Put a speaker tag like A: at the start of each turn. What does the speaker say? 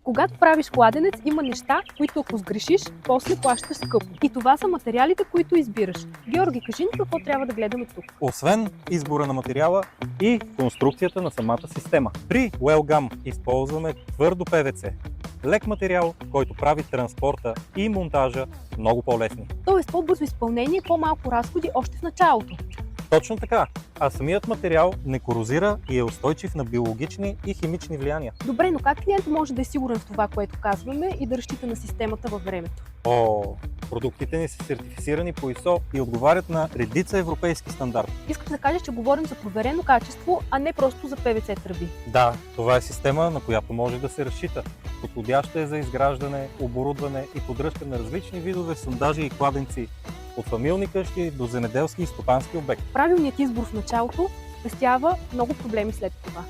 A: Когато правиш кладенец, има неща, които ако сгрешиш, после плащаш скъпо. И това са материалите, които избираш. Георги, кажи ни какво трябва да гледаме тук.
B: Освен избора на материала и конструкцията на самата система. При Welgam използваме твърдо ПВЦ. Лек материал, който прави транспорта и монтажа много по-лесни.
A: Тоест по-бързо изпълнение, по-малко разходи още в началото.
B: Точно така, а самият материал не корозира и е устойчив на биологични и химични влияния.
A: Добре, но как клиент може да е сигурен в това, което казваме и да разчита на системата във времето?
B: Продуктите ни са сертифицирани по ISO и отговарят на редица европейски стандарти.
A: Искаш да кажеш, че говорим за проверено качество, а не просто за ПВЦ тръби.
B: Да, това е система, на която може да се разчита. Подходяща е за изграждане, оборудване и поддръжка на различни видове сондажи и кладенци, от фамилни къщи до земеделски и стопански обекти.
A: Правилният избор в началото спестява много проблеми след това.